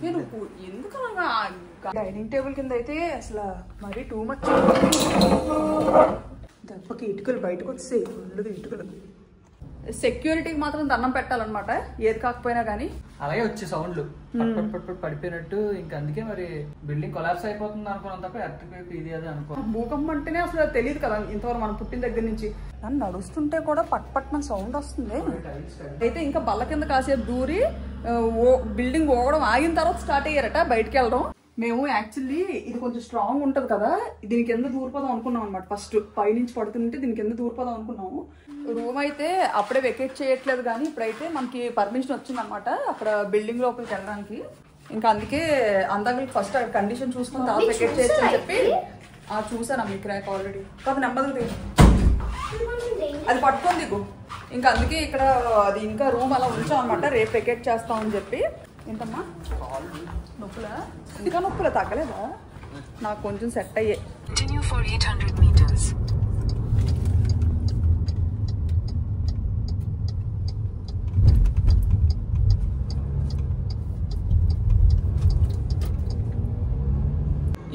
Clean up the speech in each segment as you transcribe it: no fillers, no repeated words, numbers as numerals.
ఎందుకు dining table కింద అయితే అసలు మరీ టూ మచ్ దెబ్బకి ఇటుకలు బయటకు వచ్చేసాయి ఫుల్గా ఇటుకలు. సెక్యూరిటీకి మాత్రం దండం పెట్టాలన్నమాట ఏది కాకపోయినా కానీ. అలాగే వచ్చే సౌండ్లు పడిపోయినట్టు. ఇంకా అందుకే మరి బిల్డింగ్ కొలాప్స్ అయిపోతుంది అనుకున్నాం తప్ప ఎర్త్క్వేక్ ఇది అది అనుకో. భూకంపం అంటేనే అసలు తెలియదు కదా ఇంతవరకు మనం పుట్టిన దగ్గర నుంచి. నన్ను నడుస్తుంటే కూడా పట్పట్మని సౌండ్ వస్తుంది. అయితే ఇంకా బల్ల కింద కాసేపు దూరి బిల్డింగ్ ఓగడం ఆగిన తర్వాత స్టార్ట్ అయ్యారట బయటకు వెళ్ళడం. మేము యాక్చువల్లీ ఇది కొంచెం స్ట్రాంగ్ ఉంటుంది కదా, దీని కింద దూరిపోదాం అనుకున్నాం అనమాట. ఫస్ట్ పైనుంచి పడుతుంటే దీని కింద దూరిపోదాం అనుకున్నాము. రూమ్ అయితే అప్పుడే వెకేట్ చేయట్లేదు కానీ ఇప్పుడైతే మనకి పర్మిషన్ వచ్చిందనమాట అక్కడ బిల్డింగ్ లోపలికి వెళ్ళడానికి. ఇంకా అందుకే అందాక ఫస్ట్ కండిషన్ చూసుకుని తర్వాత వెకేట్ చేయొచ్చు అని చెప్పి చూసాను మీ క్రాక్ ఆల్రెడీ. కాదు నెమ్మది అది పట్టుకొని దిగు. ఇంకా అందుకే ఇక్కడ అది ఇంకా రూమ్ అలా ఉంచాం అనమాట, రేపు వెకేట్ చేస్తామని చెప్పి. ఏంటమ్మా నొప్పులా? ఇంకా నొప్పులా తగ్గలేదా? నాకు కొంచెం సెట్ అయ్యాయి.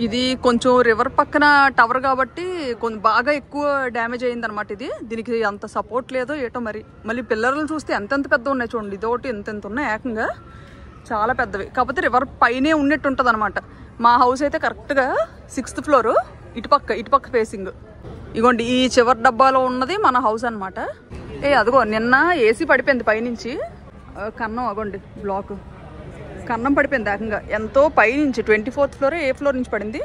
ఇది కొంచెం రివర్ పక్కన టవర్ కాబట్టి కొంచెం బాగా ఎక్కువ డ్యామేజ్ అయింది అనమాట. దీనికి అంత సపోర్ట్ లేదో ఏటో మరి. మళ్ళీ పిల్లర్లు చూస్తే ఎంతెంత పెద్ద ఉన్నాయి చూడండి. ఇదొకటి ఎంతెంత ఉన్నాయి ఏకంగా, చాలా పెద్దవి. కాకపోతే రివర్ పైనే ఉన్నట్టు ఉంటుంది అనమాట. మా హౌస్ అయితే కరెక్ట్గా 6th ఫ్లోర్, ఇటుపక్క ఫేసింగ్. ఇగోండి ఈ చివరి డబ్బాలో ఉన్నది మన హౌస్ అనమాట. అదిగో నిన్న ఏసీ పడిపోయింది పైనుంచి. కన్నం అగోండి బ్లాక్ కన్నం పడిపోయింది ఏకంగా. ఎంతో పై నుంచి 24th ఫ్లోర్ ఏ ఫ్లోర్ నుంచి పడింది.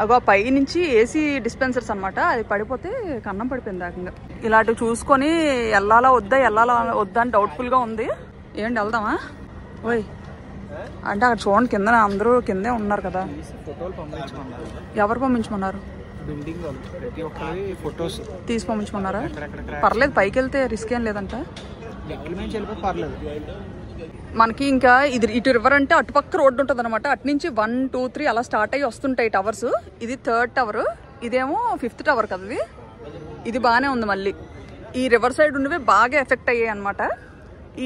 అగో పై నుంచి ఏసీ డిస్పెన్సర్స్ అనమాట, అది పడిపోతే కన్నం పడిపోయింది ఏకంగా. ఇలాంటివి చూసుకొని వెళ్ళాలా వద్దా అని డౌట్ఫుల్గా ఉంది. ఏంటి వెళ్దామా? ఓయ్ అంటే అక్కడ చూడండి కింద అందరూ కిందే ఉన్నారు కదా. ఎవరు పంపించమన్నారు? తీసి పంపించమన్నారా? పర్లేదు పైకి వెళ్తే రిస్క్ ఏం లేదంట. మనకి ఇంకా ఇది ఇటు రివర్ అంటే అటుపక్క రోడ్డు ఉంటుంది అనమాట. అటు నుంచి 1, 2, 3 అలా స్టార్ట్ అయ్యి వస్తుంటాయి టవర్స్. ఇది 3rd టవర్, ఇదేమో 5th టవర్ కదా. ఇది బాగానే ఉంది. మళ్ళీ ఈ రివర్ సైడ్ ఉన్నవి బాగా ఎఫెక్ట్ అయ్యాయి అనమాట.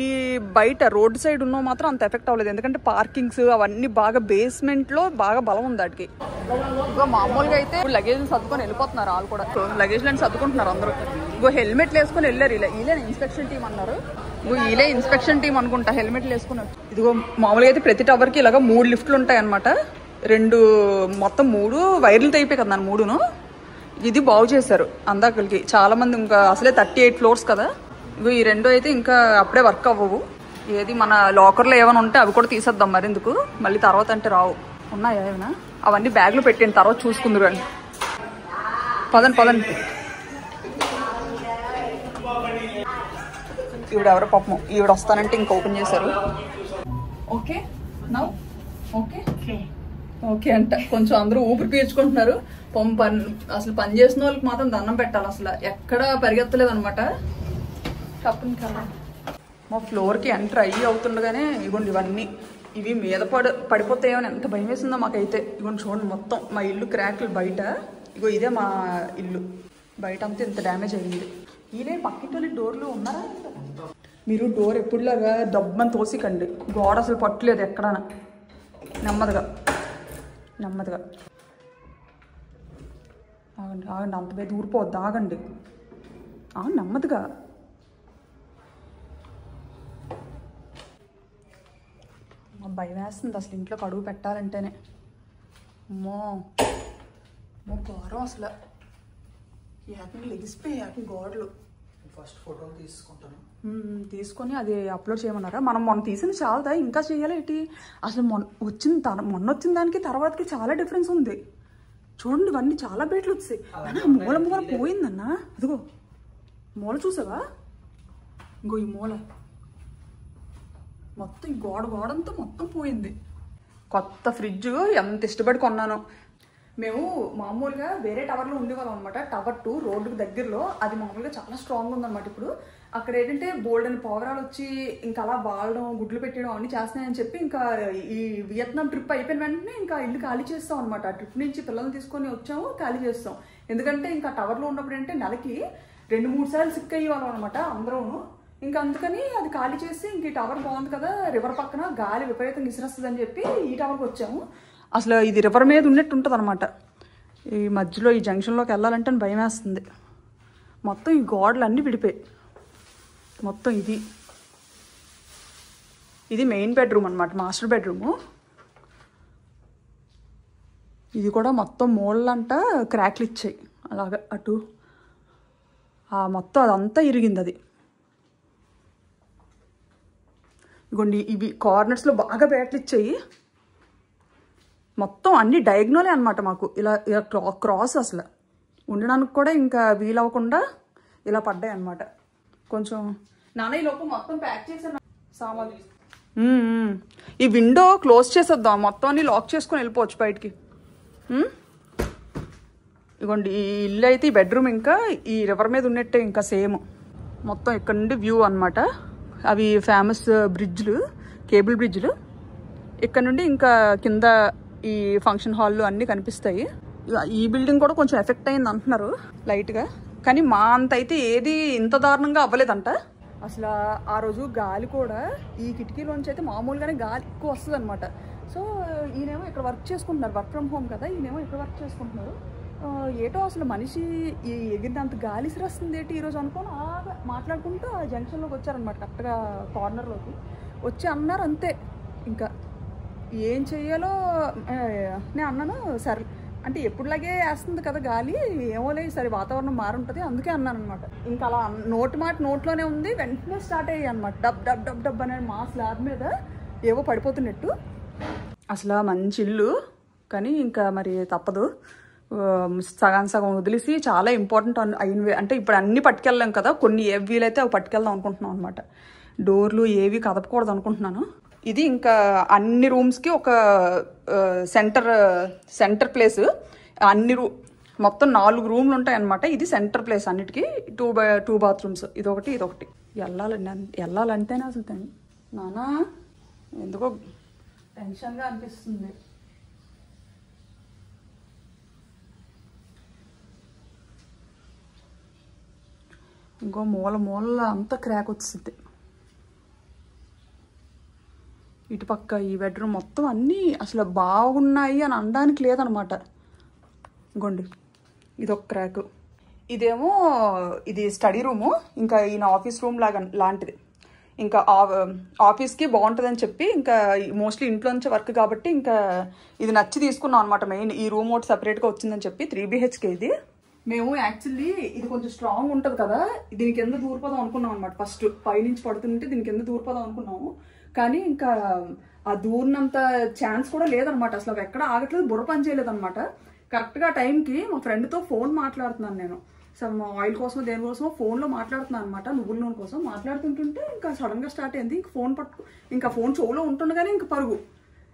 ఈ బయట రోడ్ సైడ్ ఉన్నవి మాత్రం అంత ఎఫెక్ట్ అవ్వలేదు, ఎందుకంటే పార్కింగ్స్ అవన్నీ బాగా బేస్మెంట్లో బాగా బలం ఉంది వాటికి. మామూలుగా అయితే లగేజ్ సర్దుకొని వెళ్ళిపోతున్నారు వాళ్ళు కూడా. లగేజ్లను సర్దుకుంటున్నారు అందరూ. హెల్మెట్లు వేసుకొని వెళ్ళారు. ఇలా ఇన్స్పెక్షన్ టీం అన్నారు. వీలే ఇన్స్పెక్షన్ టీం అనుకుంటా హెల్మెట్లు వేసుకున్నారు. ఇదిగో మామూలుగా అయితే ప్రతి టవర్కి ఇలాగ 3 లిఫ్ట్లు ఉంటాయి అనమాట. మొత్తం 3 వైర్లు తెగిపోయి కదా నన్ను 3ను. ఇది బాగు చేశారు అందాకలికి. చాలా మంది ఇంకా అసలే 38 ఫ్లోర్స్ కదా. ఇగో ఈ 2 అయితే ఇంకా అప్పుడే వర్క్ అవ్వవు. ఏది మన లాకర్లో ఏమైనా ఉంటే అవి కూడా తీసేద్దాం మరి ఎందుకు, మళ్ళీ తర్వాత అంటే రావు. ఉన్నాయా ఏమైనా? అవన్నీ బ్యాగ్లో పెట్టండి, తర్వాత చూసుకుందరు కానీ. పదండి. ఈవిడ ఎవరో పాపం, ఈవిడ వస్తానంటే ఇంకా ఓపెన్ చేశారు. ఓకే నౌ ఓకే అంట. కొంచెం అందరూ ఊపిరి పీల్చుకుంటున్నారు. అసలు పని చేసిన వాళ్ళకి మాత్రం దండం పెట్టాలి. అసలు ఎక్కడ పరిగెత్తలేదు అనమాట. తప్పని కదా మా ఫ్లోర్కి ఎంటర్ అయ్యి అవుతుండగానే ఇగోండి ఇవన్నీ ఇవి మీద పడిపోతాయేమని ఎంత భయం వేసిందో మాకైతే. ఇగోండి చూడండి మొత్తం మా ఇల్లు క్రాక్లు బయట. ఇగో ఇదే మా ఇల్లు బయట అంతా ఇంత డ్యామేజ్ అయ్యింది. ఈలే పక్కింటి డోర్లు ఉన్నారా? మీరు డోర్ ఎప్పుడులాగా దబ్బని తోసికండి. గోడ అసలు పట్టలేదు ఎక్కడనా. నెమ్మదిగా ఆగండి అంత మీద ఊరిపోద్ది. ఆగండి నెమ్మదిగా. భయం వేస్తుంది అసలు ఇంట్లోకి అడుగు పెట్టాలంటేనే. అమ్మో ఘోరం అసలు. ఏకంగా లెగిసిపోయి గోడలు. ఫస్ట్ ఫోటో తీసుకొని అది అప్లోడ్ చేయమన్నారా? మనం మొన్న తీసింది చాలదా, ఇంకా చేయాలి ఏంటి? అసలు మొన్న వచ్చిన దానికి తర్వాతకి చాలా డిఫరెన్స్ ఉంది. చూడండి ఇవన్నీ చాలా బయటలు వచ్చాయి. మూల పోయిందన్నా. అదిగో మూల చూసావా? ఇంకో ఈ మూల మొత్తం ఈ గోడంతా మొత్తం పోయింది. కొత్త ఫ్రిడ్జ్ ఎంత ఇష్టపడి కొన్నాను. మేము మామూలుగా వేరే టవర్లో ఉండేవాళ్ళం అనమాట. టవర్ 2 రోడ్డుకు దగ్గరలో. అది మామూలుగా చాలా స్ట్రాంగ్ ఉందన్నమాట. ఇప్పుడు అక్కడ ఏంటంటే బోల్డ్ అని పోగరాలు వచ్చి ఇంకా అలా వాడడం, గుడ్లు పెట్టడం అన్నీ చేస్తున్నాయని చెప్పి ఇంకా ఈ వియత్నాం ట్రిప్ అయిపోయిన వెంటనే ఇంకా ఇల్లు ఖాళీ చేస్తాం అనమాట. ఆ ట్రిప్ నుంచి పిల్లల్ని తీసుకొని వచ్చాము, ఖాళీ చేస్తాం. ఎందుకంటే ఇంకా టవర్లో ఉన్నప్పుడు అంటే నెలకి 2-3 సార్లు సిక్ అయ్యేవాళ్ళం అనమాట అందరూ. ఇంకా అందుకని అది ఖాళీ చేసి ఇంక ఈ టవర్ బాగుంది కదా, రివర్ పక్కన గాలి విపరీతంగా విసిరేస్తుంది అని చెప్పి ఈ టవర్కి వచ్చాము. అసలు ఇది రివర్ మీద ఉన్నట్టు ఉంటుంది అనమాట. ఈ మధ్యలో ఈ జంక్షన్లోకి వెళ్ళాలంటే భయం వేస్తుంది. మొత్తం ఈ గోడలు అన్నీ విడిపోయి మొత్తం ఇది మెయిన్ బెడ్రూమ్ అనమాట, మాస్టర్ బెడ్రూము. ఇది కూడా మొత్తం మూలంట క్రాక్లు ఇచ్చాయి అలాగా అటు మొత్తం అదంతా ఇరిగింది. అది ఇగోండి ఇవి కార్నర్స్లో బాగా బ్యాట్లు ఇచ్చాయి. మొత్తం అన్ని డయాగ్నోలే అనమాట మాకు. ఇలా క్రాస్ అసలు ఉండడానికి కూడా ఇంకా వీలవ్వకుండా ఇలా పడ్డాయి అనమాట. కొంచెం నాన్న ఈ లోపు మొత్తం ప్యాక్ చేశాను సామాన్లు. ఈ విండో క్లోజ్ చేసేద్దాం, మొత్తం అన్ని లాక్ చేసుకొని వెళ్ళిపోవచ్చు బయటికి. ఇగోండి ఈ ఇల్లు అయితే ఈ బెడ్రూమ్ ఇంకా ఈ రివర్ మీద ఉన్నట్టే ఇంకా సేమ్. మొత్తం ఇక్కడ నుండి వ్యూ అనమాట. అవి ఫేమస్ బ్రిడ్జ్లు, కేబుల్ బ్రిడ్జ్లు. ఇక్కడ నుండి ఇంకా కింద ఈ ఫంక్షన్ హాల్లు అన్నీ కనిపిస్తాయి. ఈ బిల్డింగ్ కూడా కొంచెం ఎఫెక్ట్ అయింది అంటున్నారు లైట్గా, కానీ మా అంత అయితే ఏది ఇంత దారుణంగా అవ్వలేదంట. అసలు ఆ రోజు గాలి కూడా ఈ కిటికీలోంచి అయితే మామూలుగానే గాలి ఎక్కువ వస్తుంది అనమాట. సో ఈయనేమో ఇక్కడ వర్క్ చేసుకుంటున్నారు, వర్క్ ఫ్రమ్ హోమ్ కదా, ఈయనేమో ఇక్కడ వర్క్ చేసుకుంటున్నారు. ఏటో అసలు మనిషి ఈ ఎగిరినంత గాలి సిరస్తుంది ఏంటి ఈరోజు అనుకోని అలాగా మాట్లాడుకుంటూ ఆ జంక్షన్లోకి వచ్చారనమాట. కరెక్ట్గా కార్నర్లోకి వచ్చి అన్నారు అంతే. ఇంకా ఏం చెయ్యాలో నేను అన్నాను, సరే అంటే ఎప్పుడులాగే వేస్తుంది కదా గాలి, ఏమోలే సరే వాతావరణం మారుంటుంది అందుకే అన్నాను అనమాట. ఇంకా అలా నోటి మాట నోట్లోనే ఉంది. వెంటనే స్టార్ట్ అయ్యాయి అనమాట, డబ్ డబ్ డబ్ డబ్ అనే మా స్లాబ్ మీద ఏవో పడిపోతున్నట్టు. అసలు మంచి ఇల్లు, కానీ ఇంకా మరి తప్పదు, సగం సగం వదిలేసి చాలా ఇంపార్టెంట్ అయినవి అంటే ఇప్పుడు అన్నీ పట్టుకెళ్ళాం కదా, కొన్ని ఏవి వీలైతే అవి పట్టుకెళ్దాం అనుకుంటున్నాం అనమాట. డోర్లు ఏవి కదపకూడదు అనుకుంటున్నాను. ఇది ఇంకా అన్ని రూమ్స్కి ఒక సెంటర్ ప్లేస్. అన్ని మొత్తం 4 రూమ్లు ఉంటాయి అనమాట. ఇది సెంటర్ ప్లేస్ అన్నిటికీ. 2 బాత్రూమ్స్, ఇదొకటి. వెళ్ళాలంటేనే అసలు నానా ఎందుకో టెన్షన్గా అనిపిస్తుంది. ఇంకో మూల అంతా క్రాక్ వచ్చింది. ఇటుపక్క ఈ బెడ్రూమ్ మొత్తం అన్నీ అసలు బాగున్నాయి అని అనడానికి లేదనమాట. ఇంకోండి ఇదొక క్రాక్. ఇదేమో ఇది స్టడీ రూము, ఇంకా ఈయన ఆఫీస్ రూమ్ లాంటిది. ఇంకా ఆఫీస్కి బాగుంటుందని చెప్పి ఇంకా మోస్ట్లీ ఇంట్లో నుంచే వర్క్ కాబట్టి ఇంకా ఇది నచ్చి తీసుకున్నాం అనమాట. మెయిన్ ఈ రూమ్ ఒకటి సపరేట్గా వచ్చిందని చెప్పి 3 BHK ఇది. మేము యాక్చువల్లీ ఇది కొంచెం స్ట్రాంగ్ ఉంటుంది కదా, దీనికి కింద దూరిపోదాం అనుకున్నాం అనమాట. ఫస్ట్ పైనుంచి పడుతుంటే దీనికి కింద దూరిపోదాం అనుకున్నాము, కానీ ఇంకా ఆ దూరినంత ఛాన్స్ కూడా లేదనమాట. అసలు ఎక్కడ ఆగట్లేదు, బుర్ర పని చేయలేదనమాట. కరెక్ట్గా టైంకి మా ఫ్రెండ్తో ఫోన్ మాట్లాడుతున్నాను నేను. సో మా ఆయిల్ కోసమో దేనికోసమో ఫోన్లో మాట్లాడుతున్నాను అనమాట, నువ్వుల నూనె కోసం మాట్లాడుతుంటుంటే ఇంకా సడన్గా స్టార్ట్ అయింది. ఇంకా ఫోన్ చెవులో ఉంటుండగానే ఇంకా పరుగు,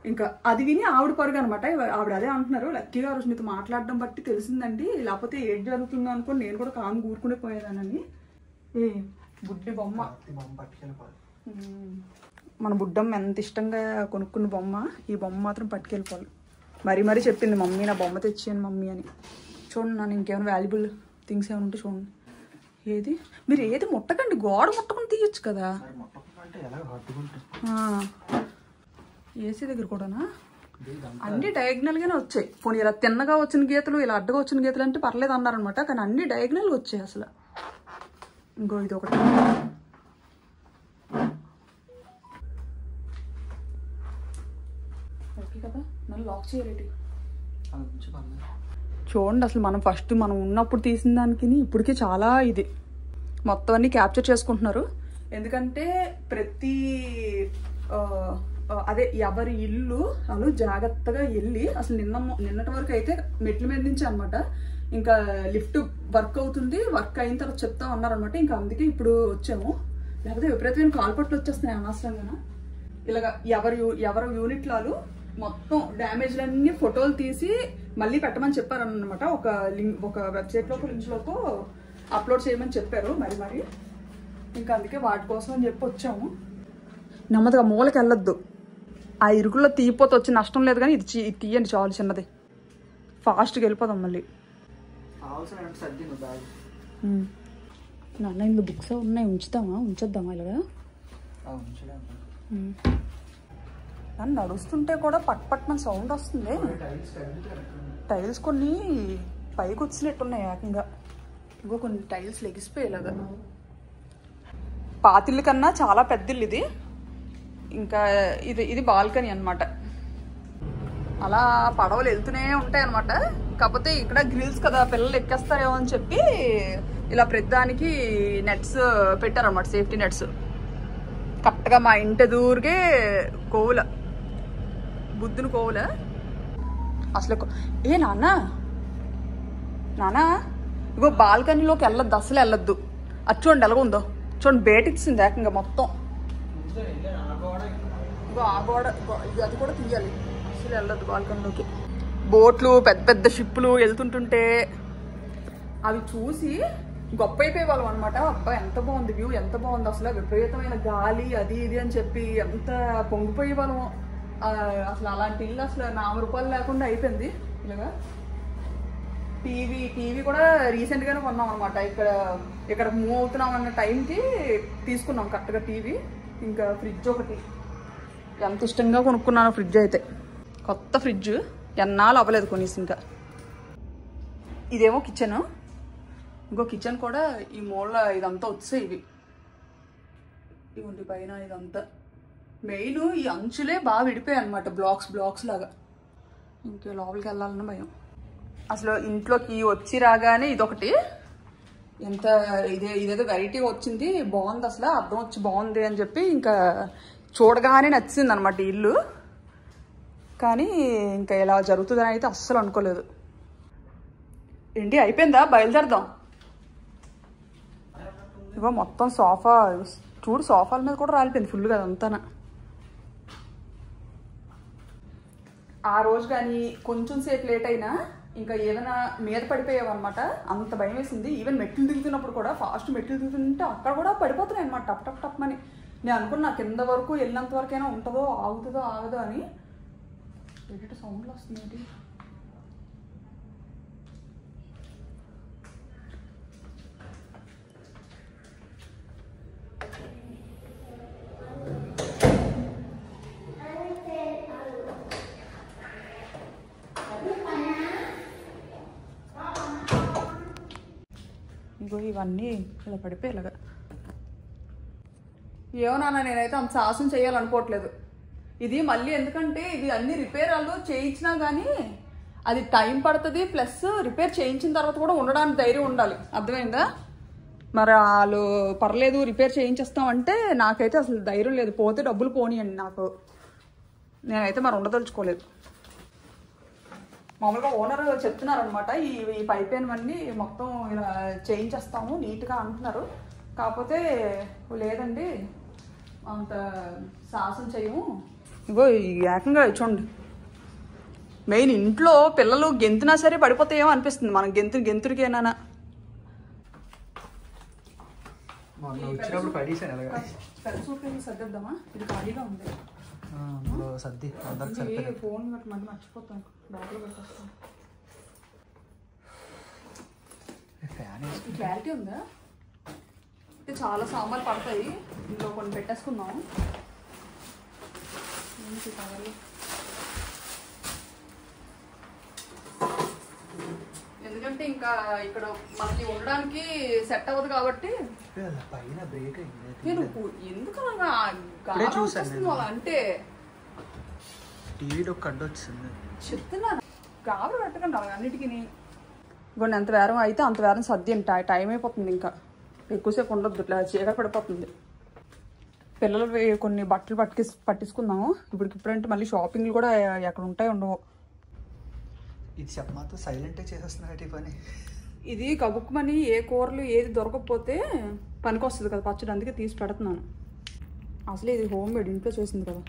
ఇంకా అది విని ఆవిడ పరుగు అనమాట. ఆవిడ అదే అంటున్నారు, లక్కీగా రోజు మీతో మాట్లాడడం బట్టి తెలిసిందండి, లేకపోతే ఏం జరుగుతుందో అనుకుని నేను కూడా కాము కూరుకునే పోయేదానని. బుడ్డి బొమ్మ, మన బుడ్డమ్మ ఎంత ఇష్టంగా కొనుక్కున్న బొమ్మ, ఈ బొమ్మ మాత్రం పట్టుకెళ్ళిపోవాలి. మరీ చెప్పింది మమ్మీ నా బొమ్మ తెచ్చాను మమ్మీ అని. చూడండి నన్ను ఇంకేమైనా వాల్యుబుల్ థింగ్స్ ఏమైనా ఉంటే చూడండి. మీరు ఏది ముట్టకండి, గోడ ముట్టకుండా తీయచ్చు కదా. ఏసీ దగ్గర కూడానా అన్ని డయాగ్నల్గానే వచ్చాయి. పోనీ ఇలా తిన్నగా వచ్చిన గీతలు, ఇలా అడ్డగా వచ్చిన గీతలు అంటే పర్లేదు అన్నారనమాట, కానీ అన్ని డయాగ్నల్గా వచ్చాయి అసలు. ఇంకో ఇది ఒకటి. ఓకే కదా, నన్ను లాక్ చేయలేటి. చూడండి అసలు మనం ఉన్నప్పుడు తీసిన దానికి ఇప్పటికీ చాలా ఇది మొత్తం అన్ని క్యాప్చర్ చేసుకుంటున్నారు. ఎందుకంటే ప్రతి అదే ఎవరి ఇల్లు వాళ్ళు జాగ్రత్తగా వెళ్ళి, అసలు నిన్నటి వరకు అయితే మెట్ల మీద నుంచి అనమాట, ఇంకా లిఫ్ట్ వర్క్ అవుతుంది, వర్క్ అయిన తర్వాత చెప్తా ఉన్నారనమాట. ఇంకా అందుకే ఇప్పుడు వచ్చాము, లేకపోతే విపరీతమైన కాల్పట్లు వచ్చేస్తున్నాయి అనవసరంగా. ఇలాగ ఎవరు యూనిట్లాలు మొత్తం డ్యామేజ్లన్నీ ఫోటోలు తీసి మళ్ళీ పెట్టమని చెప్పారనమాట. ఒక వెబ్సైట్లో లింక్లోకి అప్లోడ్ చేయమని చెప్పారు. మరి ఇంకా అందుకే వాటి కోసం అని చెప్పి వచ్చాము. నెమ్మదిగా మూలకి వెళ్ళొద్దు, ఆ ఇరుగుల్లో తీయిపోతే వచ్చి నష్టం లేదు, కానీ ఇది తీయండి చాలు చిన్నది, ఫాస్ట్గా వెళ్ళిపోదాం మళ్ళీ. నాన్న ఇందులో బుక్స్ ఉన్నాయి, ఉంచేద్దామా ఇలాగా? నన్ను నడుస్తుంటే కూడా పట్పట్న సౌండ్ వస్తుంది. టైల్స్ కొన్ని పైకి వచ్చినట్టున్నాయి ఏకంగా. ఇంకో కొన్ని టైల్స్ లెగిసిపోయేలాగా. పాతిల్లు కన్నా చాలా పెద్దిల్లు ఇది. ఇంకా ఇది బాల్కనీ అనమాట. అలా పడవలు వెళ్తూనే ఉంటాయి అనమాట. కాకపోతే ఇక్కడ గ్రిల్స్ కదా, పిల్లలు ఎక్కేస్తారేమో అని చెప్పి ఇలా ప్రతిదానికి నెట్స్ పెట్టారనమాట, సేఫ్టీ నెట్స్. కరెక్ట్గా మా ఇంటి దూరికే కోవుల, బుద్ధుని కోవుల. అసలు నాన్న ఇగో బాల్కనీలోకి వెళ్ళొద్దు, అసలు వెళ్ళొద్దు. అది చూడండి ఎలాగుందో, చూడండి బయట ఇచ్చింది ఏకంగా మొత్తం. ఇగో ఆ గోడ, అది కూడా తీయాలి. అసలు వెళ్ళొద్దు బాల్కనీలోకి. బోట్లు, పెద్ద పెద్ద షిప్పులు వెళ్తుంటుంటే అవి చూసి గొప్ప అయిపోయేవాళ్ళం అనమాట. అబ్బా ఎంత బాగుంది వ్యూ, ఎంత బాగుంది అసలు, విపరీతమైన గాలి అది ఇది అని చెప్పి ఎంత పొంగిపోయేవాళ్ళం. అసలు అలాంటి ఇల్లు అసలు ₹4 లేకుండా అయిపోయింది. ఇలాగా టీవీ కూడా రీసెంట్గానే కొన్నాం అనమాట. ఇక్కడ మూవ్ అవుతున్నాం అన్న టైంకి తీసుకున్నాం కరెక్ట్గా టీవీ. ఇంకా ఫ్రిడ్జ్ ఒకటి ఎంత ఇష్టంగా కొనుక్కున్నాను. ఫ్రిడ్జ్ అయితే కొత్త ఫ్రిడ్జ్, ఎన్నాళ్ళు అవ్వలేదు కొనేసి. ఇంకా ఇదేమో కిచెన్. ఇంకో కిచెన్ కూడా ఈ మూల ఇదంతా వచ్చాయి. ఇవి పైన ఇదంతా మెయిన్ ఈ అంచులే బాగా విడిపోయాయి అనమాట, బ్లాక్స్ లాగా. ఇంకే లోపలికి వెళ్ళాలన్న భయం. అసలు ఇంట్లోకి వచ్చి రాగానే ఇదొకటి ఎంత ఇదేదో వెరైటీగా వచ్చింది, బాగుంది అసలు, అర్థం వచ్చి బాగుంది అని చెప్పి ఇంకా చూడగానే నచ్చింది అనమాట ఇల్లు. కానీ ఇంకా ఇలా జరుగుతుందని అయితే అస్సలు అనుకోలేదు. ఏంటి అయిపోయిందా? బయలుదేరదాం. ఇగో మొత్తం సోఫా చూడు, సోఫాల మీద కూడా రాలిపోయింది ఫుల్గా అదంతా. ఆ రోజు కానీ కొంచెం సేపు లేట్ అయినా ఇంకా ఏదైనా మీద పడిపోయావన్నమాట. అంత భయం వేసింది. ఈవెన్ మెట్లు దిగుతున్నప్పుడు కూడా, ఫాస్ట్ మెట్లు దిగుతుంటే అక్కడ కూడా పడిపోతున్నాయి అనమాట, టప్ టప్ అని. నేను అనుకున్నా కింద వరకు వెళ్ళినంత వరకైనా ఉంటుందో, ఆగుతుందో ఆగదో అని. ఏంటంటే సౌండ్లు వస్తుంది. ఇంకో ఇవన్నీ ఇలా పడిపోయేలాగా. ఏమో నాన్న, నేనైతే అంత సాహసం చేయాలనుకోవట్లేదు. ఇది మళ్ళీ ఎందుకంటే ఇది అన్ని రిపేర్ వాళ్ళు చేయించినా కానీ అది టైం పడుతుంది. ప్లస్ రిపేర్ చేయించిన తర్వాత కూడా ఉండడానికి ధైర్యం ఉండాలి, అర్థమైందా? మరి వాళ్ళు పర్లేదు రిపేర్ చేయించేస్తామంటే నాకైతే అసలు ధైర్యం లేదు. పోతే డబ్బులు పోనీయండి నాకు, నేనైతే మరి ఉండదలుచుకోలేదు. మామూలుగా ఓనర్ చెప్తున్నారనమాట, ఈ పైపోయినవన్నీ మొత్తం ఇలా చేయించేస్తాము నీట్గా అంటున్నారు. కాకపోతే లేదండి అంత సాహసం చేయము. ఇగో ఏకంగా చూడండి, మెయిన్ ఇంట్లో పిల్లలు గెంతునా సరే పడిపోతాయేమో అనిపిస్తుంది. మనం గెంతురికేనా. సర్దిద్దామా? ఇది ఖాళీగా ఉంది. ఫోన్ మళ్ళీ మర్చిపోతాను, లోపల పెట్టేస్తాను. క్లారిటీ ఉందా? చాలా సామాన్లు పడతాయి, ఇందులో కొన్ని పెట్టేసుకుందాం. ఎందుకంటే ఇంకా ఇక్కడ మనకి ఉండడానికి సెట్ అవ్వదు కాబట్టి. నేను ఎందుకు అంటే టీవీలో కడ్డొచ్చింది చెప్తున్నా, గాబరు పెట్టకండి అన్నిటికీ. ఇంకొన్ని ఎంత వేరం అయితే అంత వేరం సర్ది టైం అయిపోతుంది. ఇంకా ఎక్కువసేపు ఉండొద్దు, ఇట్లా చీకటి పడిపోతుంది. పిల్లలు కొన్ని బట్టలు పట్టించుకుందాము. ఇప్పుడంటే మళ్ళీ షాపింగ్లు కూడా ఎక్కడ ఉంటాయి ఉండవు. ఇది చెప్పమాతో సైలెంటే చేసేస్తున్నా పని. ఇది కబుక్కుమని ఏ కూరలు ఏది దొరకకపోతే పనికి వస్తుంది కదా పచ్చడి, అందుకే తీసి పెడుతున్నాను. అసలు ఇది హోమ్ మేడ్, ఇంట్లో చేసింది కదా.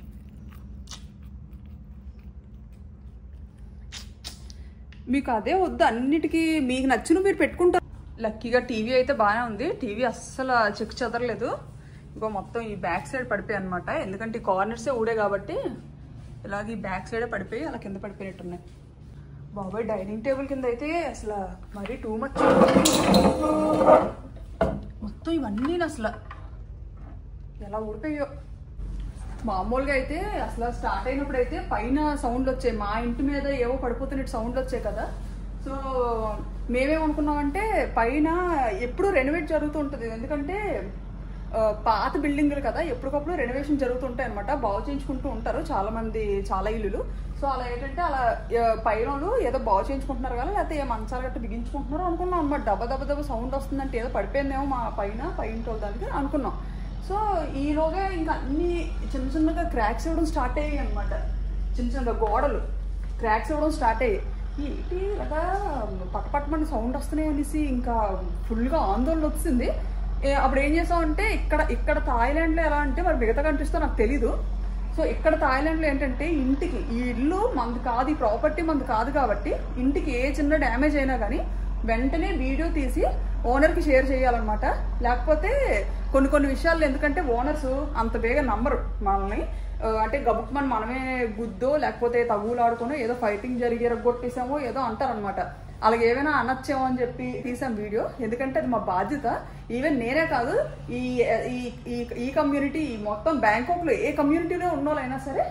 మీకు అదే వద్దు, అన్నిటికీ మీకు నచ్చిన మీరు పెట్టుకుంటారు. లక్కీగా టీవీ అయితే బాగానే ఉంది. టీవీ అస్సలు చెక్ చెదరలేదు. ఇంకో మొత్తం ఈ బ్యాక్ సైడ్ పడిపోయాయి అనమాట. ఎందుకంటే ఈ కార్నర్సే ఊడే కాబట్టి ఇలాగ ఈ బ్యాక్ సైడే పడిపోయి అలా కింద పడిపోయినట్టున్నాయి. బాబాయ్ డైనింగ్ టేబుల్ కింద అయితే అసలు మరీ టూ మచ్ మొత్తం ఇవన్నీ అసలు ఎలా ఊడిపోయో. మామూలుగా అయితే అసలు స్టార్ట్ అయినప్పుడు అయితే పైన సౌండ్లు వచ్చాయి, మా ఇంటి మీద ఏవో పడిపోతున్నట్టు సౌండ్లు వచ్చాయి కదా. సో మేమేమనుకున్నామంటే పైన ఎప్పుడు రెనోవేట్ జరుగుతూ ఉంటుంది, ఎందుకంటే పాత బిల్డింగులు కదా, ఎప్పటికప్పుడు రెనోవేషన్ జరుగుతుంటాయి అనమాట, బాగు చేయించుకుంటూ ఉంటారు చాలా మంది చాలా ఇల్లులు. సో అలా ఏంటంటే అలా పైన ఏదో బాగు చేయించుకుంటున్నారు కదా, లేకపోతే ఏ మంచాలు గట్ట బిగించుకుంటున్నారు అనుకున్నాం అనమాట. దెబ్బ సౌండ్ వస్తుందంటే ఏదో పడిపోయిందేమో మా పైన దానికి అనుకున్నాం. సో ఈలోగా ఇంకా అన్ని చిన్నగా క్రాక్స్ ఇవ్వడం స్టార్ట్ అయ్యాయి అనమాట, చిన్న గోడలు క్రాక్స్ ఇవ్వడం స్టార్ట్ అయ్యాయి. ఏంటి ఇలాగా పట్టమని సౌండ్ వస్తున్నాయి అనేసి ఇంకా ఫుల్గా ఆందోళన వచ్చింది. అప్పుడు ఏం చేసామంటే ఇక్కడ థాయిలాండ్లో ఎలా అంటే మరి మిగతా కంట్రీస్తో నాకు తెలీదు. సో ఇక్కడ థాయిలాండ్లో ఏంటంటే ఇంటికి ఈ ఇల్లు మనది కాదు, ఈ ప్రాపర్టీ మనది కాదు కాబట్టి ఇంటికి ఏ చిన్న డ్యామేజ్ అయినా కానీ వెంటనే వీడియో తీసి ఓనర్కి షేర్ చేయాలన్నమాట. లేకపోతే కొన్ని విషయాలు ఎందుకంటే ఓనర్స్ అంత బేగా నమ్మరు మనల్ని, అంటే గబుక్మని మనమే గుద్దో లేకపోతే తగులాడుకునో ఏదో ఫైటింగ్ జరిగి ఎరగొట్టేసామో ఏదో అంటారనమాట. అలాగే ఏమైనా అనొచ్చామో అని చెప్పి తీసాం వీడియో, ఎందుకంటే అది మా బాధ్యత. ఈవెన్ నేనే కాదు, ఈ కమ్యూనిటీ మొత్తం బ్యాంకాక్లో ఏ కమ్యూనిటీలో ఉన్నోళ్ళైనా సరే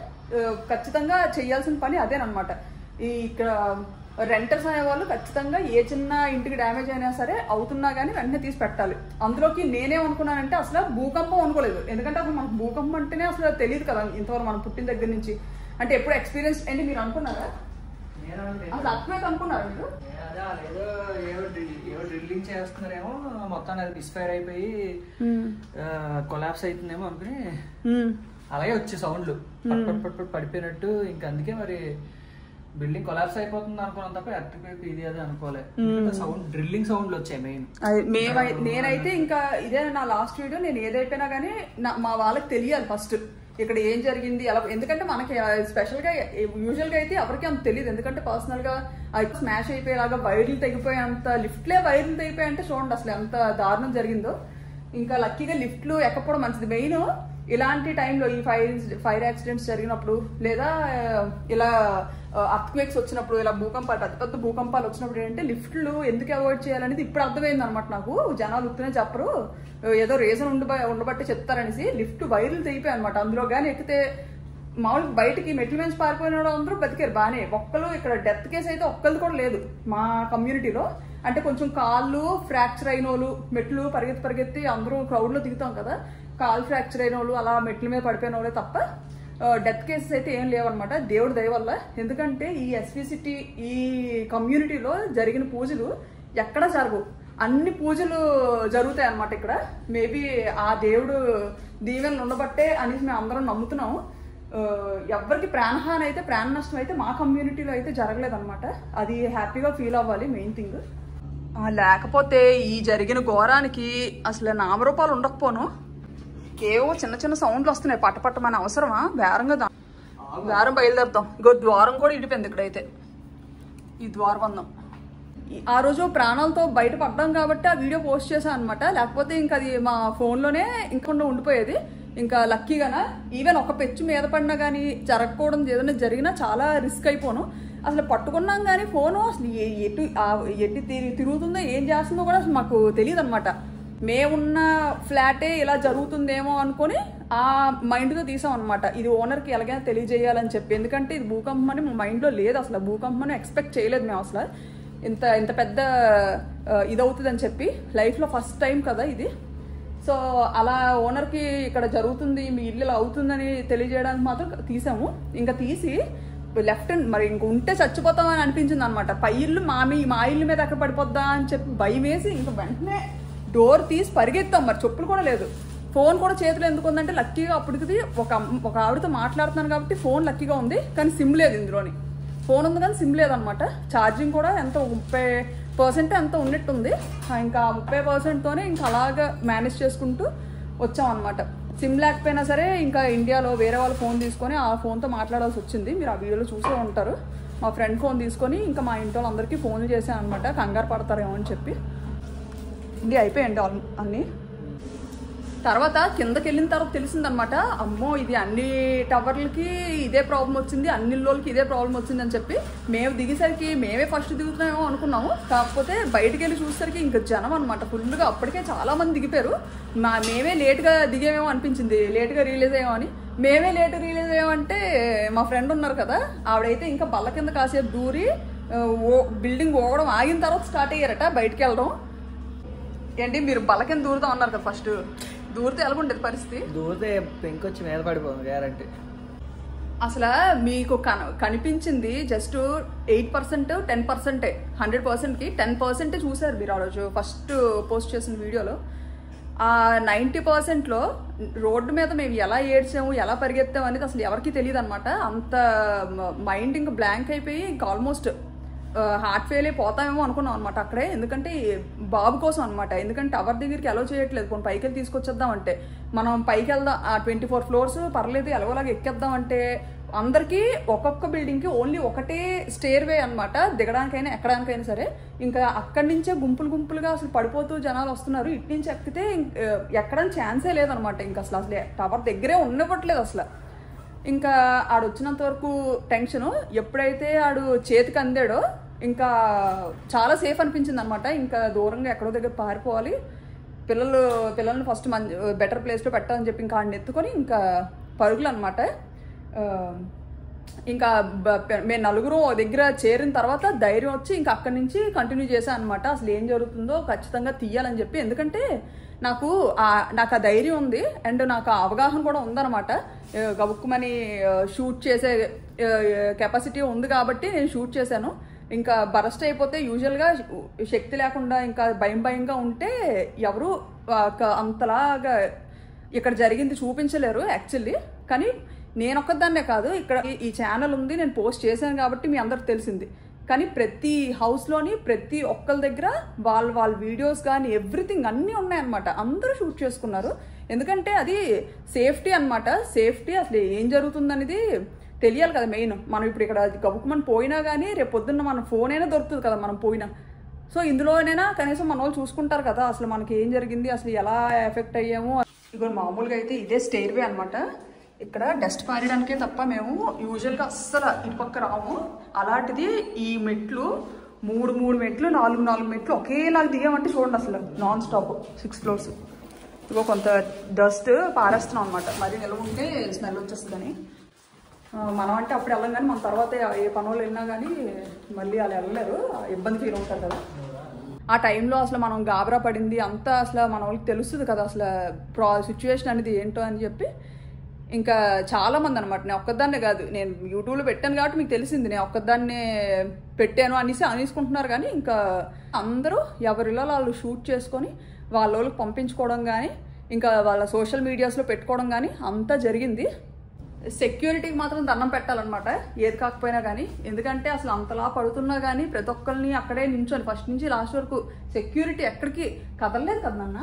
ఖచ్చితంగా చేయాల్సిన పని అదేనమాట. ఇక్కడ రెంటర్స్ అనేవాళ్ళు ఖచ్చితంగా ఏ చిన్న ఇంటికి డ్యామేజ్ అయినా సరే అవుతున్నా కానీ వెంటనే తీసి పెట్టాలి. అందులోకి నేనేమనుకున్నానంటే అసలు భూకంపం అనుకోలేదు, ఎందుకంటే అసలు మనకు భూకంపం అంటేనే అసలు తెలియదు కదా ఇంతవరకు మనం పుట్టిన దగ్గర నుంచి. అంటే ఎప్పుడు ఎక్స్పీరియన్స్ ఏంటి మీరు అనుకున్నారా? అసలు అట్లా అనుకున్నారా మీరు? ఏవో డ్రిల్లింగ్ చేస్తున్నారేమో, మొత్తం అది మిస్ఫైర్ అయిపోయి కొలాప్స్ అవుతుందేమో అనుకుని అలాగే వచ్చే సౌండ్లు పడిపోయినట్టు. ఇంకా అందుకే మరి బిల్డింగ్ కొలాప్స్ అయిపోతుంది అనుకున్నాం తప్ప ఎర్త్క్వేక్ ఇది అది అనుకోలేదు. సౌండ్ డ్రిల్లింగ్ సౌండ్లు వచ్చాయి మెయిన్. నేనైతే ఇంకా ఇదే నా లాస్ట్ వీడియో, నేను ఏదైపోయినా కానీ మా వాళ్ళకి తెలియాలి ఫస్ట్ ఇక్కడ ఏం జరిగింది అలా, ఎందుకంటే మనకి స్పెషల్ గా యూజువల్ గా అయితే ఎవరికి అంత తెలియదు, ఎందుకంటే పర్సనల్ గా స్మాష్ అయిపోయేలాగా వైర్లు తెగిపోయి అంత లిఫ్ట్లే వైర్లు తెగిపోయి అంటే చూడండి అసలు ఎంత దారుణం జరిగిందో. ఇంకా లక్కీగా లిఫ్ట్లు ఎక్కపోవడం మంచిది. మెయిన్ ఇలాంటి టైంలో ఈ ఫైర్ యాక్సిడెంట్స్ జరిగినప్పుడు లేదా ఇలా అర్త్క్వేక్స్ వచ్చినప్పుడు, ఇలా భూకంపాలు పెద్ద పెద్ద భూకంపాలు వచ్చినప్పుడు ఏంటంటే లిఫ్ట్లు ఎందుకు అవాయిడ్ చేయాలనేది ఇప్పుడు అర్థమైంది అనమాట నాకు. జనాలు ఉత్తనే చెప్పరు, ఏదో రీజన్ ఉండబట్టి చెప్తారనేసి. లిఫ్ట్ వైర్లు తెగిపోయాయి అనమాట, అందులో కానీ ఎక్కితే మామూలుగా బయటికి మెట్ల నుంచి పారిపోయిన అందరూ బతికారు బాగానే. ఒక్కరు ఇక్కడ డెత్ కేసు అయితే ఒక్కరిది కూడా లేదు మా కమ్యూనిటీలో. అంటే కొంచెం కాళ్ళు ఫ్రాక్చర్ అయిన వాళ్ళు, మెట్లు పరిగెత్తి అందరూ క్రౌడ్లో దిగుతాం కదా, కాళ్ళు ఫ్రాక్చర్ అయిన వాళ్ళు అలా మెట్ల మీద పడిపోయిన వాళ్ళే తప్ప డెత్ కేసెస్ అయితే ఏం లేవన్నమాట, దేవుడి దయ వల్ల. ఎందుకంటే ఈ ఎస్విసిటీ ఈ కమ్యూనిటీలో జరిగిన పూజలు ఎక్కడ జరగవు, అన్ని పూజలు జరుగుతాయి అన్నమాట ఇక్కడ. మేబీ ఆ దేవుడు దీవెనలు ఉండబట్టే అనేసి మేము అందరం నమ్ముతున్నాము. ఎవరికి ప్రాణహాని అయితే ప్రాణ నష్టం అయితే మా కమ్యూనిటీలో అయితే జరగలేదన్నమాట. అది హ్యాపీగా ఫీల్ అవ్వాలి మెయిన్ థింగ్. లేకపోతే ఈ జరిగిన ఘోరానికి అసలు నామరూపాలు ఉండకపోను. ఏవో చిన్న సౌండ్లు వస్తున్నాయి పట్టమని. అవసరమా? బేరం బయలుదేరుతాం. ఇంకో ద్వారం కూడా ఇడిపోయింది ఇక్కడైతే, ఈ ద్వారబంధం. ఆ రోజు ప్రాణాలతో బయటపడ్డాం కాబట్టి ఆ వీడియో పోస్ట్ చేశాను అనమాట, లేకపోతే ఇంకా అది మా ఫోన్లోనే ఇంకుండా ఉండిపోయేది. ఇంకా లక్కీగానా ఈవెన్ ఒక పెచ్చు మీద పడినా కానీ జరగకూడదు, ఏదైనా జరిగినా చాలా రిస్క్ అయిపోను. అసలు పట్టుకున్నాం కానీ ఫోను అసలు ఎటు తిరుగుతుందో ఏం చేస్తుందో కూడా అసలు మాకు తెలియదు అనమాట. మేమున్న ఫ్లాటే ఇలా జరుగుతుందేమో అనుకుని ఆ మైండ్తో తీసాం అనమాట. ఇది ఓనర్కి ఎలాగైనా తెలియజేయాలని చెప్పి, ఎందుకంటే ఇది భూకంపం అని మా మైండ్లో లేదు అసలు. భూకంపం అని ఎక్స్పెక్ట్ చేయలేదు మేము అసలు, ఇంత పెద్ద ఇదవుతుందని చెప్పి. లైఫ్లో ఫస్ట్ టైం కదా ఇది. సో అలా ఓనర్కి ఇక్కడ జరుగుతుంది, మీ ఇల్లు ఇలా అవుతుందని తెలియజేయడానికి మాత్రం తీసాము. ఇంకా తీసి లెఫ్ట్ అండ్ మరి ఇంక ఉంటే చచ్చిపోతామని అనిపించింది అనమాట. పై ఇల్లు మా ఇల్లు మీద ఎక్కడ పడిపోద్దా అని చెప్పి భయం వేసి ఇంక వెంటనే డోర్ తీసి పరిగెత్తాం. మరి చెప్పులు కూడా లేదు, ఫోన్ కూడా చేతిలో ఎందుకు ఉందంటే లక్కీగా అప్పటికి ఒక ఆవిడతో మాట్లాడుతున్నాను కాబట్టి ఫోన్ లక్కీగా ఉంది, కానీ సిమ్ లేదు ఇందులోని. ఫోన్ ఉంది కానీ సిమ్ లేదనమాట. ఛార్జింగ్ కూడా ఎంత 30% ఎంత ఉన్నట్టుంది. ఇంకా 30%తోనే ఇంకా అలాగా మేనేజ్ చేసుకుంటూ వచ్చామన్నమాట. సిమ్ లేకపోయినా సరే ఇంకా ఇండియాలో వేరే వాళ్ళ ఫోన్ తీసుకొని ఆ ఫోన్తో మాట్లాడాల్సి వచ్చింది. మీరు ఆ వీడియోలో చూసే ఉంటారు. మా ఫ్రెండ్ ఫోన్ తీసుకొని ఇంకా మా ఇంట్లో వాళ్ళందరికీ ఫోన్లు చేశాను అనమాట, కంగారు పడతారేమో అని చెప్పి. ఇది అయిపోయాయండి అన్నీ. తర్వాత కిందకి వెళ్ళిన తర్వాత తెలిసిందనమాట, అమ్మో ఇది అన్ని టవర్లకి ఇదే ప్రాబ్లం వచ్చింది, అన్ని ఇళ్ళకి ఇదే ప్రాబ్లం వచ్చింది అని చెప్పి మేము దిగేసరికి మేమే ఫస్ట్ దిగుతున్నామేమో అనుకున్నాము. కాకపోతే బయటికి వెళ్ళి చూసేసరికి ఇంకా జనం అనమాట ఫుల్గా. అప్పటికే చాలా మంది దిగిపోయారు. మేమే లేట్గా దిగేమేమో అనిపించింది, లేట్గా రిలీజ్ అయ్యామో అని. మేమే లేట్ రిలీజ్ అయ్యామంటే మా ఫ్రెండ్ ఉన్నారు కదా, ఆవిడైతే ఇంకా బల్ల కింద కాసేపు దూరి బిల్డింగ్ ఓగడం ఆగిన తర్వాత స్టార్ట్ అయ్యారట బయటికి వెళ్ళడం. ఏంటి మీరు బల్ల కింద దూరుతాం అన్నారు కదా, ఫస్ట్ దూరితే ఎలాగుండేది పరిస్థితి? దూరితే పెంకొచ్చి మీద పడిపోతుంది గ్యారంటీ. అసలు మీకు కనిపించింది జస్ట్ 8%, 10%. 100%కి 10% చూసారు మీరు ఆ రోజు ఫస్ట్ పోస్ట్ చేసిన వీడియోలో. ఆ 90%లో రోడ్డు మీద మేము ఎలా ఏడ్చాము, ఎలా పరిగెత్తాము అనేది అసలు ఎవరికి తెలియదు అనమాట. అంత మైండ్ ఇంకా బ్లాంక్ అయిపోయి ఇంకా ఆల్మోస్ట్ హార్ట్ ఫెయిల్ అయిపోతామేమో అనుకున్నాం అనమాట అక్కడే. ఎందుకంటే బాబు కోసం అనమాట. ఎందుకంటే టవర్ దగ్గరికి అలో చేయట్లేదు. కొన్ని పైకి వెళ్ళి తీసుకొచ్చేద్దామంటే మనం పైకి వెళ్దాం, ఆ 24 floors పర్లేదు ఎలాగోలాగా ఎక్కేద్దామంటే అందరికీ ఒక్కొక్క బిల్డింగ్కి ఓన్లీ ఒకటే స్టేర్ వే అనమాట, దిగడానికైనా ఎక్కడానికైనా సరే. ఇంకా అక్కడి నుంచే గుంపులుగా అసలు పడిపోతూ జనాలు వస్తున్నారు. ఇటు నుంచి ఎక్కితే ఎక్కడానికి ఛాన్సే లేదనమాట. ఇంకా అసలు టవర్ దగ్గరే ఉండవట్లేదు అసలు. ఇంకా ఆడు వచ్చినంత వరకు టెన్షను. ఎప్పుడైతే ఆడు చేతికి అందాడో ఇంకా చాలా సేఫ్ అనిపించింది అనమాట. ఇంకా దూరంగా ఎక్కడో దగ్గర పారిపోవాలి, పిల్లల్ని ఫస్ట్ బెటర్ ప్లేస్లో పెట్టాలని చెప్పి ఇంకా ఆడిని ఎత్తుకొని ఇంకా పరుగులు అనమాట. ఇంకా మేము నలుగురు దగ్గర చేరిన తర్వాత ధైర్యం వచ్చి ఇంకా అక్కడి నుంచి కంటిన్యూ చేశాను అనమాట. అసలు ఏం జరుగుతుందో ఖచ్చితంగా తీయాలని చెప్పి. ఎందుకంటే నాకు ఆ ధైర్యం ఉంది అండ్ నాకు ఆ అవగాహన కూడా ఉందన్నమాట. గబుక్కుమని షూట్ చేసే కెపాసిటీ ఉంది కాబట్టి నేను షూట్ చేశాను. ఇంకా బరస్ట్ అయిపోతే యూజువల్గా శక్తి లేకుండా ఇంకా భయంగా ఉంటే ఎవరు అంతలాగా ఇక్కడ జరిగింది చూపించలేరు యాక్చువల్లీ. కానీ నేను ఒక్కదాన్నే కాదు, ఇక్కడ ఈ ఛానల్ ఉంది, నేను పోస్ట్ చేశాను కాబట్టి మీ అందరికి తెలిసింది. కానీ ప్రతి హౌస్లోని ప్రతి ఒక్కరి దగ్గర వాళ్ళ వీడియోస్ కానీ ఎవ్రీథింగ్ అన్నీ ఉన్నాయన్నమాట. అందరూ షూట్ చేసుకున్నారు. ఎందుకంటే అది సేఫ్టీ అనమాట. సేఫ్టీ అసలు ఏం జరుగుతుందనేది తెలియాలి కదా మెయిన్. మనం ఇప్పుడు ఇక్కడ గబుక్కుమని పోయినా కానీ రేపు పొద్దున్న మన ఫోన్ అయినా దొరుకుతుంది కదా మనం పోయినా. సో ఇందులోనైనా కనీసం మన వాళ్ళు చూసుకుంటారు కదా అసలు మనకి ఏం జరిగింది, అసలు ఎలా ఎఫెక్ట్ అయ్యాము. ఇక మామూలుగా అయితే ఇదే స్టేర్వే అనమాట. ఇక్కడ డస్ట్ పారడానికే తప్ప మేము యూజువల్గా అస్సలు ఇటుపక్క రాము. అలాంటిది ఈ మెట్లు 3 మెట్లు 4 మెట్లు ఒకేలాగా దిగామంటే చూడండి అసలు నాన్ స్టాప్ 6 floors. ఇగో కొంత డస్ట్ పారేస్తున్నాం అనమాట. మరి నిల్వ ఉంటే స్మెల్ వచ్చేస్తుందని. మనం అంటే అప్పుడు వెళ్ళం కానీ మన తర్వాత ఏ పనులు వెళ్ళినా కానీ మళ్ళీ వాళ్ళు వెళ్ళలేరు, ఇబ్బంది ఫీల్ అవుతారు కదా. ఆ టైంలో అసలు మనం గాబరా పడింది అంతా అసలు మన వాళ్ళకి తెలుస్తుంది కదా అసలు సిచ్యువేషన్ అనేది ఏంటో అని చెప్పి. ఇంకా చాలామంది అనమాట, నేను ఒక్కదాన్నే కాదు, నేను యూట్యూబ్లో పెట్టాను కాబట్టి మీకు తెలిసింది నేను ఒక్కదాన్నే పెట్టాను అనేసుకుంటున్నారు. కానీ ఇంకా అందరూ ఎవరిలో వాళ్ళు షూట్ చేసుకొని వాళ్ళకి పంపించుకోవడం కానీ ఇంకా వాళ్ళ సోషల్ మీడియాస్లో పెట్టుకోవడం కానీ అంతా జరిగింది. సెక్యూరిటీకి మాత్రం దండం పెట్టాలన్నమాట ఏది కాకపోయినా కానీ. ఎందుకంటే అసలు అంతలా పడుతున్నా కానీ ప్రతి ఒక్కరిని అక్కడే నించొని ఫస్ట్ నుంచి లాస్ట్ వరకు సెక్యూరిటీ ఎక్కడికి కదలలేదు కదా నాన్న.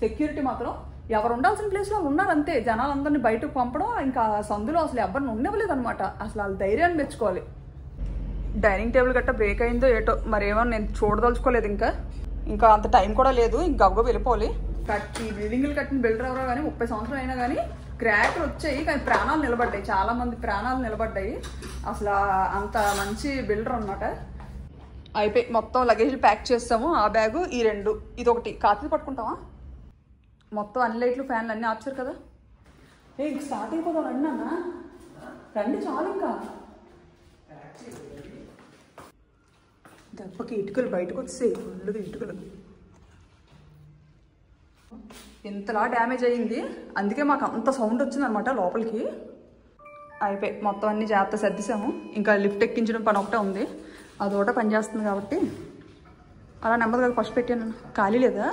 సెక్యూరిటీ మాత్రం ఎవరు ఉండాల్సిన ప్లేస్లో ఉన్నారు అంతే. జనాలందరినీ బయటకు పంపడం ఇంకా సందులో అసలు ఎవరిని ఉండవలేదు అనమాట. అసలు వాళ్ళ ధైర్యాన్ని మెచ్చుకోవాలి. డైనింగ్ టేబుల్ గట్ట బ్రేక్ అయిందో ఏటో మరి ఏమో నేను చూడదలుచుకోలేదు. ఇంకా అంత టైం కూడా లేదు, ఇంకా గవ్వ వెళ్ళిపోవాలి. ఈ బిల్డింగ్లు కట్టిన బిల్డర్ ఎవరో కానీ 30 సంవత్సరాలు అయినా కానీ క్రాక్లు వచ్చాయి కానీ ప్రాణాలు నిలబడ్డాయి, చాలా మంది ప్రాణాలు నిలబడ్డాయి. అసలు అంత మంచి బిల్డర్ అనమాట. అయిపోయి మొత్తం లగేజ్లు ప్యాక్ చేస్తాము. ఆ బ్యాగు ఈ 2 ఇదొకటి కాతి పట్టుకుంటావా. మొత్తం అన్ని లైట్లు ఫ్యాన్లు అన్నీ ఆపుతారు కదా. ఇంక స్టార్ట్ అయిపోతాం రండి అన్న, రండి చాలు. ఇంకా దెబ్బకి ఇటుకలు బయటకు వచ్చేసాయి, ఫుల్గా ఇటుకలు. ఇంతలా డ్యామేజ్ అయ్యింది, అందుకే మాకు అంత సౌండ్ వచ్చింది అనమాట లోపలికి. అయిపోయి మొత్తం అన్ని జాగ్రత్త సర్దిసాము. ఇంకా లిఫ్ట్ ఎక్కించడం పని ఒకటే ఉంది, అదొకటే పని చేస్తుంది కాబట్టి అలా నెమ్మదిగా ఫస్ట్ పెట్టాను. ఖాళీ లేదా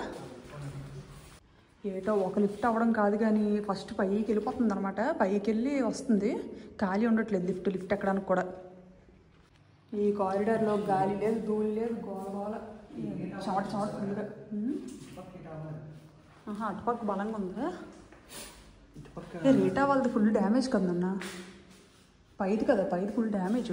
ఏటో ఒక లిఫ్ట్ అవ్వడం కాదు కానీ ఫస్ట్ పైకి వెళ్ళిపోతుంది అనమాట. పైకి వెళ్ళి వస్తుంది, ఖాళీ ఉండట్లేదు లిఫ్ట్ ఎక్కడానికి కూడా. ఈ కారిడార్లో గాలి లేదు, ధూళి లేదు, గోల చెమట ఫుల్గా. అటుపక్క బలంగా ఉందా. రీటా వాళ్ళది ఫుల్ డ్యామేజ్ కదన్నా. పైది కదా, పైది ఫుల్ డ్యామేజ్.